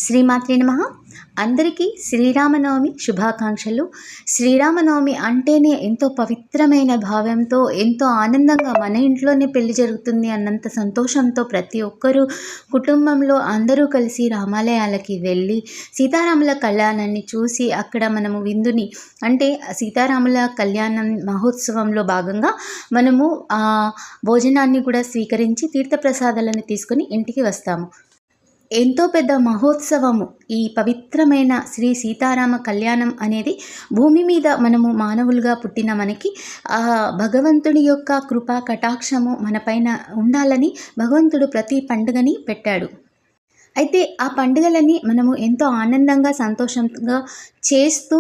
శ్రీమాత్రే నమః. అందరికీ శ్రీరామనవమి శుభాకాంక్షలు. శ్రీరామనవమి అంటేనే ఎంతో పవిత్రమైన భావంతో, ఎంతో ఆనందంగా మన ఇంట్లోనే పెళ్లి జరుగుతుంది అన్నంత సంతోషంతో ప్రతి ఒక్కరూ కుటుంబంలో అందరూ కలిసి రామాలయాలకి వెళ్ళి సీతారాముల కళ్యాణాన్ని చూసి అక్కడ మనము విందుని అంటే సీతారాముల కళ్యాణం మహోత్సవంలో భాగంగా మనము భోజనాన్ని కూడా స్వీకరించి తీర్థప్రసాదాలను తీసుకొని ఇంటికి వస్తాము. ఎంతో పెద్ద మహోత్సవము ఈ పవిత్రమైన శ్రీ సీతారామ కళ్యాణం అనేది భూమి మీద మనము మానవులుగా పుట్టిన మనకి భగవంతుడి యొక్క కృపా కటాక్షము మనపైన ఉండాలని భగవంతుడు ప్రతి పండుగని పెట్టాడు. అయితే ఆ పండుగలని మనము ఎంతో ఆనందంగా సంతోషంగా చేస్తూ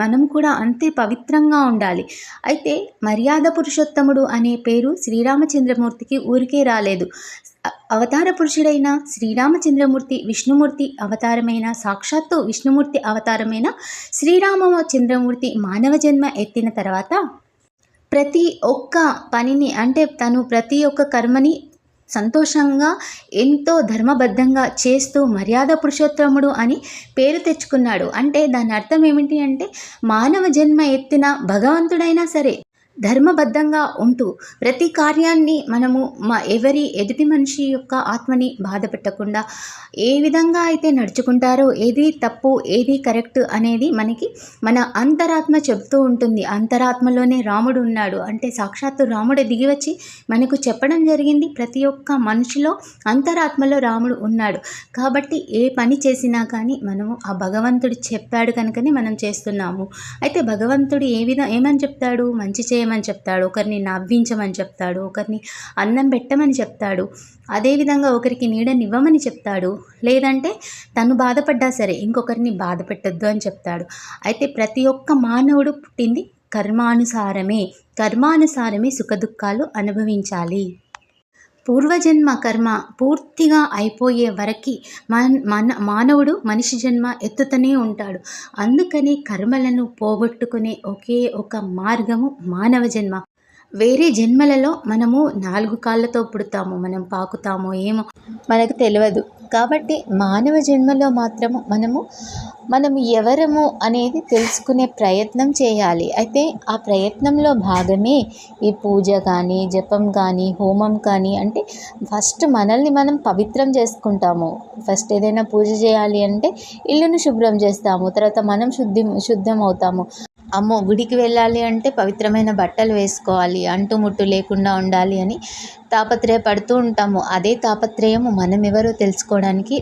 మనం కూడా అంతే పవిత్రంగా ఉండాలి. అయితే మర్యాద పురుషోత్తముడు అనే పేరు శ్రీరామచంద్రమూర్తికి ఊరికే రాలేదు. అవతార పురుషుడైన శ్రీరామచంద్రమూర్తి విష్ణుమూర్తి అవతారమైన సాక్షాత్తు విష్ణుమూర్తి అవతారమైన శ్రీరామచంద్రమూర్తి మానవ జన్మ ఎత్తిన తర్వాత ప్రతి ఒక్క పనిని అంటే తను ప్రతి ఒక్క కర్మని సంతోషంగా ఎంతో ధర్మబద్ధంగా చేస్తూ మర్యాద పురుషోత్తముడు అని పేరు తెచ్చుకున్నాడు. అంటే దాని అర్థం ఏమిటి అంటే మానవ జన్మ ఎత్తిన భగవంతుడైనా సరే ధర్మబద్ధంగా ఉంటూ ప్రతి కార్యాన్ని మనము ఎవరి ఎదుటి మనిషి యొక్క ఆత్మని బాధ పెట్టకుండా ఏ విధంగా అయితే నడుచుకుంటారో ఏది తప్పు ఏది కరెక్ట్ అనేది మనకి మన అంతరాత్మ చెబుతూ ఉంటుంది. అంతరాత్మలోనే రాముడు ఉన్నాడు అంటే సాక్షాత్తు రాముడు దిగివచ్చి మనకు చెప్పడం జరిగింది. ప్రతి ఒక్క మనిషిలో అంతరాత్మలో రాముడు ఉన్నాడు. కాబట్టి ఏ పని చేసినా కానీ మనము ఆ భగవంతుడు చెప్పాడు కనుకనే మనం చేస్తున్నాము. అయితే భగవంతుడు ఏమని చెప్తాడు? మంచి చేయమని చెప్తాడు, ఒకరిని నవ్వించమని చెప్తాడు, ఒకరిని అన్నం పెట్టమని చెప్తాడు, అదేవిధంగా ఒకరికి నీడనివ్వమని చెప్తాడు, లేదంటే తను బాధపడ్డా సరే ఇంకొకరిని బాధ పెట్టొద్దు అని చెప్తాడు. అయితే ప్రతి ఒక్క మానవుడు పుట్టింది కర్మానుసారమే సుఖదుఖాలు అనుభవించాలి. పూర్వజన్మ కర్మ పూర్తిగా అయిపోయే వరకు మానవుడు మనిషి జన్మ ఎత్తుతూనే ఉంటాడు. అందుకని కర్మలను పోగొట్టుకునే ఒకే ఒక మార్గము మానవ జన్మ. వేరే జన్మలలో మనము 4 కాళ్ళతో పుడతాము, మనం పాకుతామో ఏమో మనకు తెలియదు. కాబట్టి మానవ జన్మలో మాత్రము మనము ఎవరము అనేది తెలుసుకునే ప్రయత్నం చేయాలి. అయితే ఆ ప్రయత్నంలో భాగమే ఈ పూజ కానీ జపం కానీ హోమం కానీ. అంటే ఫస్ట్ మనల్ని మనం పవిత్రం చేసుకుంటాము. ఫస్ట్ ఏదైనా పూజ చేయాలి అంటే ఇల్లును శుభ్రం చేస్తాము, తర్వాత మనం శుద్ధం అవుతాము. అమ్మో గుడికి వెళ్ళాలి అంటే పవిత్రమైన బట్టలు వేసుకోవాలి, అంటుముట్టు లేకుండా ఉండాలి అని తాపత్రయపడుతూ ఉంటాము. అదే తాపత్రయము మనం ఎవరో తెలుసుకోవడానికి